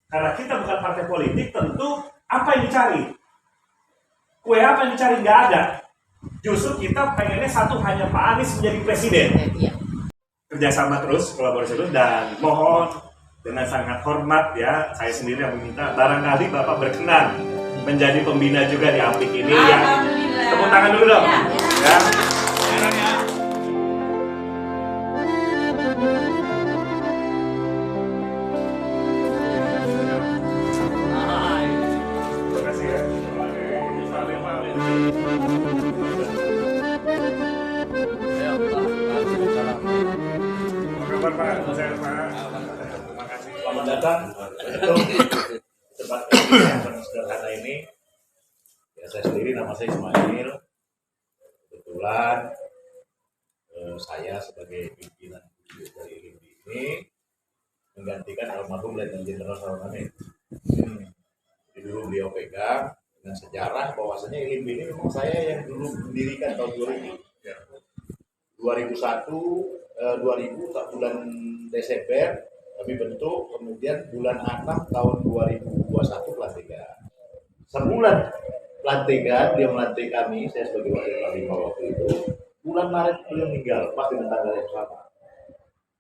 Karena kita bukan partai politik, tentu apa yang dicari? Kue apa yang dicari? Nggak ada. Justru kita pengennya satu, hanya Pak Anies menjadi presiden. Kerjasama terus, kolaborasi terus, dan mohon dengan sangat hormat ya, saya sendiri yang meminta, barangkali Bapak berkenan menjadi pembina juga di APIK ini ya. Tepuk tangan dulu dong. Ya. Terima kasih ya. Apa kabar Pak? Saya Pak. Terima kasih. Selamat datang. Tempat yang sederhana ini. Ya, saya sendiri, nama saya Ismail. Kebetulan saya sebagai pimpinan dari LIMBI ini menggantikan almarhum Letnan Jenderal Sahrul Amin. Jadi dulu beliau pegang dengan sejarah bahwasanya LIMBI ini memang saya yang dulu mendirikan tahun 2000. 2001 bulan Desember kami bentuk, kemudian bulan 6 tahun 2021 pelantikan. Sebulan pelantikan, dia melantik kami, saya sebagai wakil panglima waktu itu. Bulan Maret beliau meninggal, pas dengan tanggal yang sama.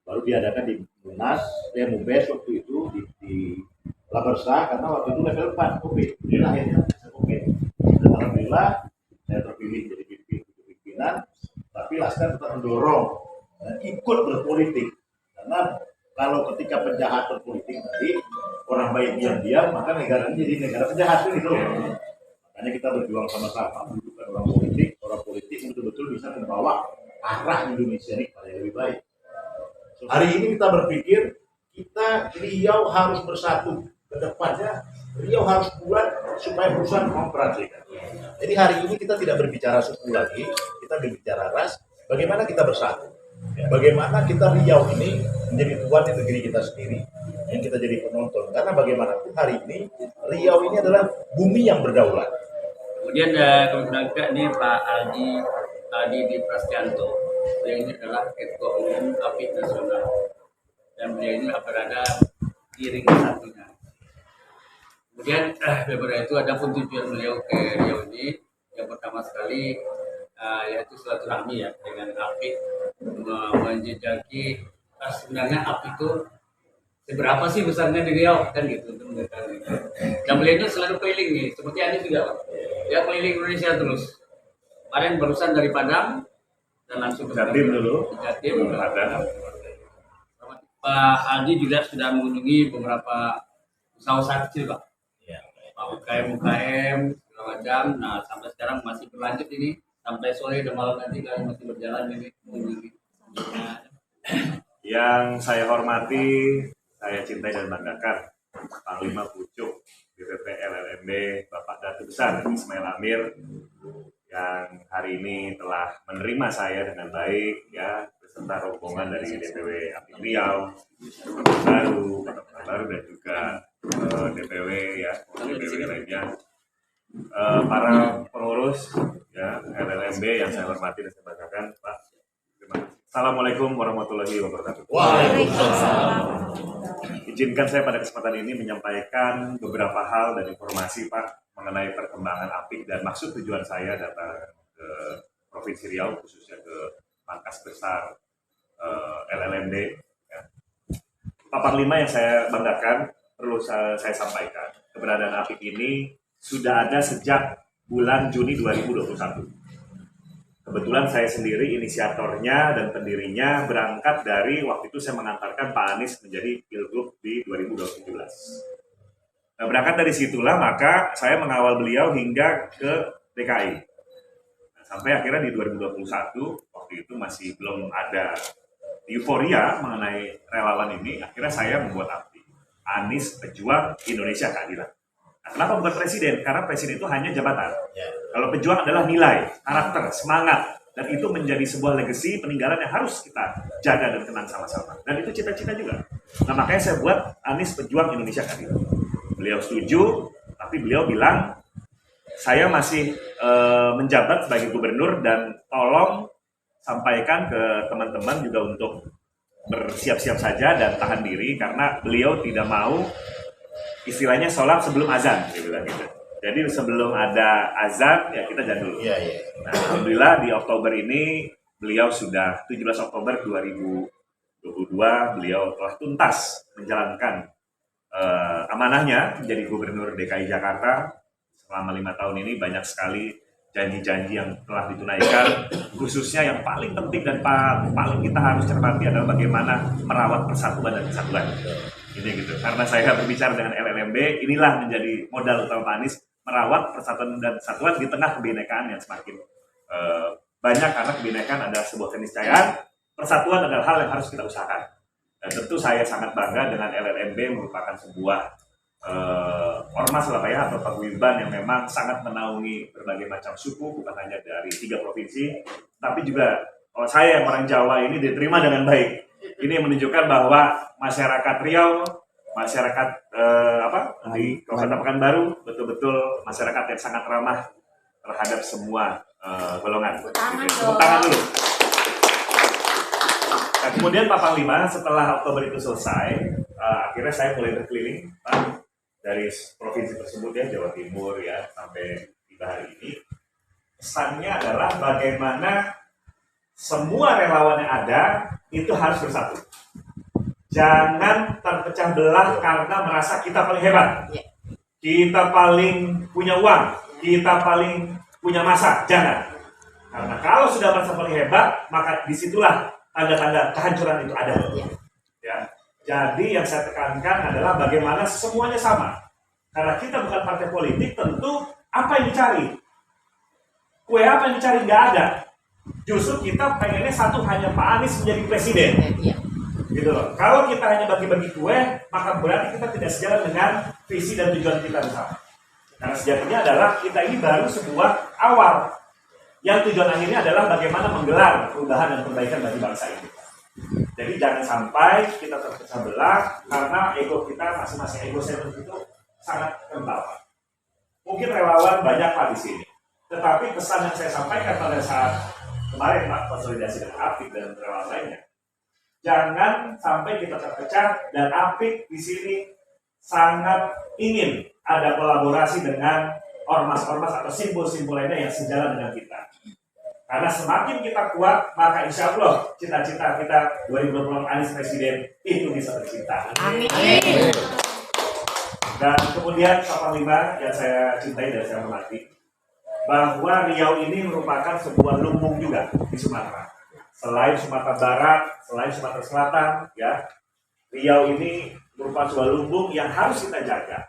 Baru diadakan di Munas, Mubes waktu itu di Labersa, karena waktu itu level 4 COVID. Jadi akhirnya COVID. Dan alhamdulillah saya terpilih jadi pimpinan, tapi Laskar tetap mendorong dan ikut berpolitik. Karena kalau ketika penjahat berpolitik tadi, orang baik diam-diam, maka negara ini jadi negara penjahat gitu. Makanya kita berjuang sama-sama menunjukkan orang politik betul-betul bisa membawa arah Indonesia ini pada yang lebih baik. So, hari ini kita berpikir Riau harus bersatu ke depannya. Riau harus buat supaya perusahaan memperhatikan. Jadi hari ini kita tidak berbicara suku lagi, kita berbicara ras. Bagaimana kita bersatu? Bagaimana kita Riau ini menjadi tuan di negeri kita sendiri, yang kita jadi penonton. Karena bagaimanapun hari ini Riau ini adalah bumi yang berdaulat. Kemudian kemudian juga ini Pak Aldi Prastianto. Beliau ini adalah Ketua Umum APIK Nasional dan beliau ini berada di ring satunya. Kemudian daripada itu ada pun tujuan beliau ke Riau ini. Yang pertama sekali yaitu silaturahmi ya dengan APIK, menjejaki sebenarnya APIK itu seberapa sih besarnya di Riau kan gitu untuk mengetahui. Dan beliau itu selalu keliling nih, seperti Anies juga Pak. Dia keliling Indonesia terus. Kemarin barusan dari Padang dan langsung ke Jatim dulu. Jatim ada. Pak Aldi juga sudah mengunjungi beberapa usaha kecil Pak. UKM segala macam. Nah sampai sekarang masih berlanjut ini sampai sore dan malam nanti kalian masih berjalan ini mengunjungi. Yang saya hormati, saya cintai dan banggakan Panglima Pucuk DPP LLMB Bapak Datu Besar Ismail Amir yang hari ini telah menerima saya dengan baik ya, beserta rombongan dari DPW APIK Riau, baru dan juga DPW ya, DPW lainnya, para pengurus ya LLMB yang saya hormati dan saya banggakan Pak. Terima kasih. Assalamualaikum warahmatullahi wabarakatuh. Waalaikumsalam. Izinkan saya pada kesempatan ini menyampaikan beberapa hal dan informasi Pak mengenai perkembangan APIK dan maksud tujuan saya datang ke Provinsi Riau, khususnya ke Markas Besar LLMD. Ya. Pak Panglima yang saya banggakan, perlu saya sampaikan, keberadaan APIK ini sudah ada sejak bulan Juni 2021. Kebetulan saya sendiri inisiatornya dan pendirinya berangkat dari waktu itu saya mengantarkan Pak Anies menjadi Pilgub di 2017. Nah, berangkat dari situlah maka saya mengawal beliau hingga ke DKI. Nah, sampai akhirnya di 2021 waktu itu masih belum ada euforia mengenai relawan ini, akhirnya saya membuat APIK, Anies Pejuang Indonesia Keadilan. Nah, kenapa bukan presiden? Karena presiden itu hanya jabatan. Kalau pejuang adalah nilai, karakter, semangat, dan itu menjadi sebuah legacy peninggalan yang harus kita jaga dan kenang sama-sama. Dan itu cita-cita juga. Nah makanya saya buat Anies Pejuang Indonesia Keadilan. Beliau setuju, tapi beliau bilang saya masih menjabat sebagai gubernur dan tolong sampaikan ke teman-teman juga untuk bersiap-siap saja dan tahan diri karena beliau tidak mau istilahnya sholat sebelum azan, dia bilang gitu. Jadi sebelum ada azan ya kita jalan dulu. Iya, iya. Nah, alhamdulillah di Oktober ini beliau sudah 17 Oktober 2022 beliau telah tuntas menjalankan amanahnya menjadi Gubernur DKI Jakarta. Selama 5 tahun ini banyak sekali janji-janji yang telah ditunaikan, khususnya yang paling penting dan paling kita harus cermati adalah bagaimana merawat persatuan dan kesatuan. Ini gitu. Karena saya berbicara dengan LLMB, inilah menjadi modal utama Pak Anies, merawat persatuan dan kesatuan di tengah kebinekaan yang semakin banyak, karena kebinekaan adalah sebuah keniscayaan, persatuan adalah hal yang harus kita usahakan. Dan tentu saya sangat bangga dengan LLMB merupakan sebuah ormas lah Pak ya, atau paguyuban yang memang sangat menaungi berbagai macam suku, bukan hanya dari 3 provinsi, tapi juga kalau saya yang orang Jawa ini diterima dengan baik. Ini menunjukkan bahwa masyarakat Riau, masyarakat di Kabupaten Pekanbaru betul-betul masyarakat yang sangat ramah terhadap semua golongan. Tepuk tangan dulu. Nah, kemudian Pak Panglima setelah Oktober itu selesai, akhirnya saya mulai berkeliling Pak, dari provinsi tersebut ya, Jawa Timur ya, sampai tiba hari ini. Pesannya adalah bagaimana semua relawan yang ada itu harus bersatu. Jangan terpecah belah karena merasa kita paling hebat, kita paling punya uang, kita paling punya masa. Jangan. Karena kalau sudah merasa paling hebat, maka disitulah tanda-tanda kehancuran itu ada. Ya. Jadi yang saya tekankan adalah bagaimana semuanya sama. Karena kita bukan partai politik, tentu apa yang dicari? Kue apa yang dicari? Nggak ada. Justru kita pengennya satu, hanya Pak Anies menjadi presiden. Gitu loh. Kalau kita hanya bagi-bagi kue, maka berarti kita tidak sejalan dengan visi dan tujuan kita bersama. Karena sejatinya adalah kita ini baru sebuah awal. Yang tujuan akhirnya adalah bagaimana menggelar perubahan dan perbaikan bagi bangsa ini. Jadi jangan sampai kita terpecah belah karena ego kita masing-masing, ego sentris itu sangat kental Pak. Mungkin relawan banyak Pak di sini. Tetapi pesan yang saya sampaikan pada saat kemarin Pak konsolidasi dengan Apik dan relawan lainnya, jangan sampai kita terpecah, dan Apik di sini sangat ingin ada kolaborasi dengan ormas-ormas atau simbol-simbol lainnya yang sejalan dengan kita. Karena semakin kita kuat, maka insya Allah cita-cita kita 2024 Anies Presiden itu bisa tercipta. Amin. Dan kemudian Pak Panglima yang saya cintai dan saya hormati, bahwa Riau ini merupakan sebuah lumbung juga di Sumatera. Selain Sumatera Barat, selain Sumatera Selatan, ya, Riau ini merupakan sebuah lumbung yang harus kita jaga.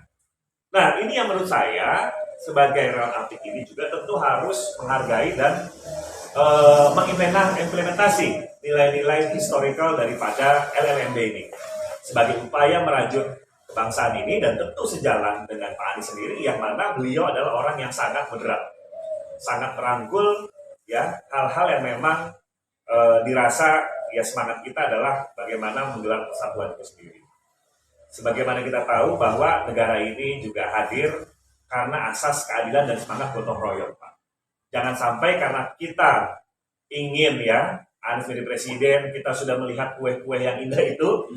Nah, ini yang menurut saya sebagai relawan Apik ini juga tentu harus menghargai dan mengimplementasi nilai-nilai historical daripada LLMB ini sebagai upaya merajut kebangsaan ini, dan tentu sejalan dengan Pak Anies sendiri yang mana beliau adalah orang yang sangat moderat, sangat merangkul ya hal-hal yang memang dirasa ya semangat kita adalah bagaimana menggelar persatuan itu sendiri. Sebagaimana kita tahu bahwa negara ini juga hadir karena asas keadilan dan semangat gotong royong, Pak. Jangan sampai karena kita ingin ya Anies menjadi presiden, kita sudah melihat kue-kue yang indah itu,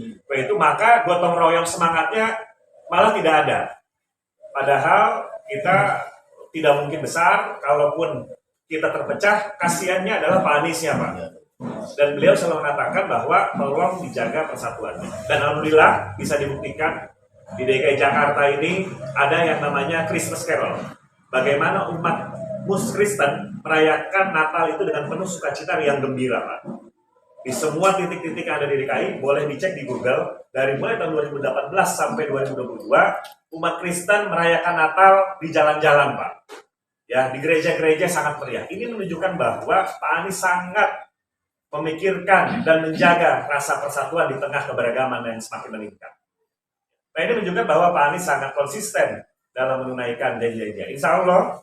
maka gotong royong semangatnya malah tidak ada. Padahal kita tidak mungkin besar, kalaupun kita terpecah, kasihannya adalah Pak Aniesnya, Pak. Dan beliau selalu mengatakan bahwa tolong dijaga persatuan. Dan alhamdulillah bisa dibuktikan di DKI Jakarta ini ada yang namanya Christmas Carol. Bagaimana umat Muslim Kristen merayakan Natal itu dengan penuh sukacita yang gembira, Pak. Di semua titik-titik yang ada di DKI, boleh dicek di Google, dari mulai tahun 2018 sampai 2022, umat Kristen merayakan Natal di jalan-jalan, Pak. Ya, di gereja-gereja sangat meriah. Ini menunjukkan bahwa Pak Anies sangat memikirkan dan menjaga rasa persatuan di tengah keberagaman yang semakin meningkat. Nah, ini menunjukkan bahwa Pak Anies sangat konsisten dalam menunaikan janji-janjinya. Insya Allah,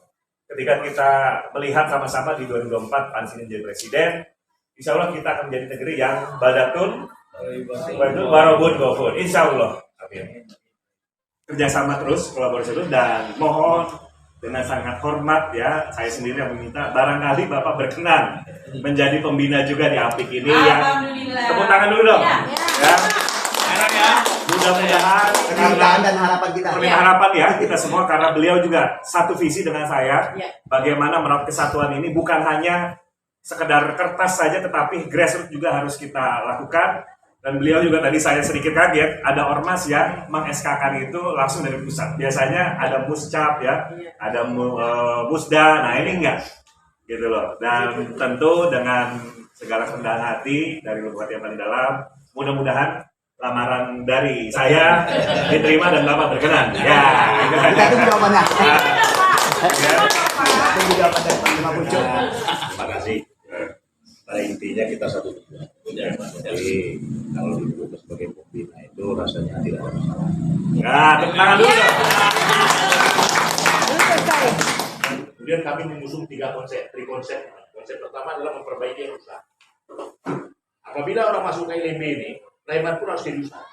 ketika kita melihat sama-sama di 2024 Pak Anies ini menjadi presiden, insya Allah kita akan menjadi negeri yang badatun, warobun, gofun. Insya Allah. Amin. Kerjasama terus, kolaborasi terus, dan mohon dengan sangat hormat ya, saya sendiri yang meminta, barangkali Bapak berkenan menjadi pembina juga di Apik ini. Yang tepuk tangan dulu dong. Ya. mudah-mudahan Permintaan dan harapan kita. permintaan harapan ya kita semua, karena beliau juga satu visi dengan saya, Ya. bagaimana merawat kesatuan ini bukan hanya sekedar kertas saja, tetapi grassroots juga harus kita lakukan. Dan beliau juga tadi saya sedikit kaget, ada ormas yang meng-SK-kan itu langsung dari pusat. Biasanya ada muscap ya, ada musda, nah ini enggak gitu loh. Dan tentu dengan segala kerendahan hati dari lubuk hati yang paling dalam, mudah-mudahan lamaran dari saya diterima dan Bapak berkenan. Ya, itu Kita aja. tunggu jawabannya. Ya. Tunggu jawaban dari Panglima Pucuk. Terima kasih. Pada intinya kita satu tujuan. Jadi kalau disebut sebagai pembina itu rasanya tidak ada masalah. Nah, tepuk tangan dulu dong. Kemudian kami mengusung 3 konsep, 3 konsep. Konsep pertama adalah memperbaiki yang rusak. Apabila orang masuk ke LMB ini, preman pun harus dirusak.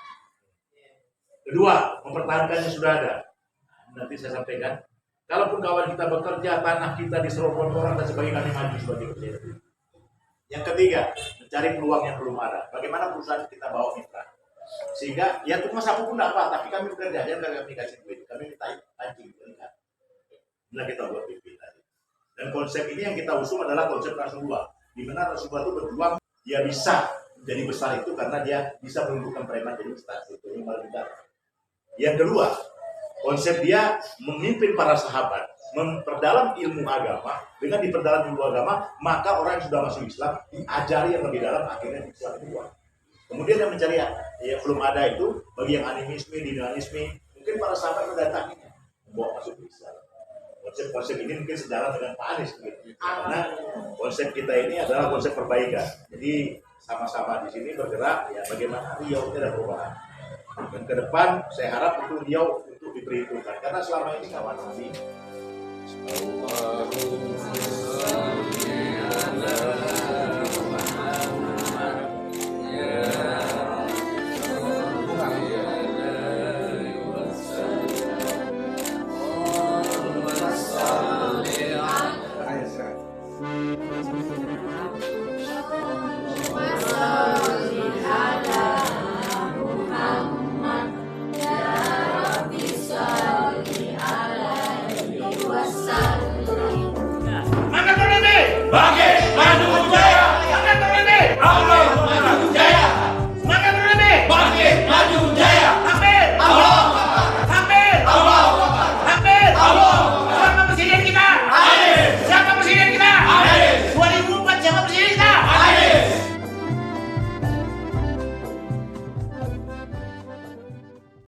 Kedua, mempertahankan yang sudah ada. Nanti saya sampaikan. Kalaupun kawan kita bekerja, tanah kita diserobot orang dan sebagainya, kami maju sebagai pejabat. Yang ketiga, mencari peluang yang belum ada. Bagaimana perusahaan kita bawa mitra. Sehingga, ya tukang sapu pun tidak apa, tapi kami bekerja, jangan kami kasih duit. Kami minta pancing. Inilah kita buat BP tadi. Dan konsep ini yang kita usung adalah konsep Rasulullah. Di mana Rasulullah itu berjuang, dia bisa menjadi besar itu karena dia bisa menundukkan preman jadi besar. Itu yang paling besar. Yang kedua, konsep dia memimpin para sahabat, memperdalam ilmu agama. Dengan diperdalam ilmu agama, maka orang yang sudah masuk Islam diajari yang lebih dalam, akhirnya Islam keluar. Kemudian yang mencari ya belum ada itu, bagi yang animisme, dinamisme, mungkin para sahabat mendatanginya, membawa masuk Islam. Konsep-konsep ini mungkin sejalan dengan Pak Anies gitu. Karena konsep kita ini adalah konsep perbaikan. Jadi sama-sama di sini bergerak ya bagaimana Riau itu ada perubahan. Dan ke depan saya harap untuk Riau untuk diperhitungkan karena selama ini kawan Nabi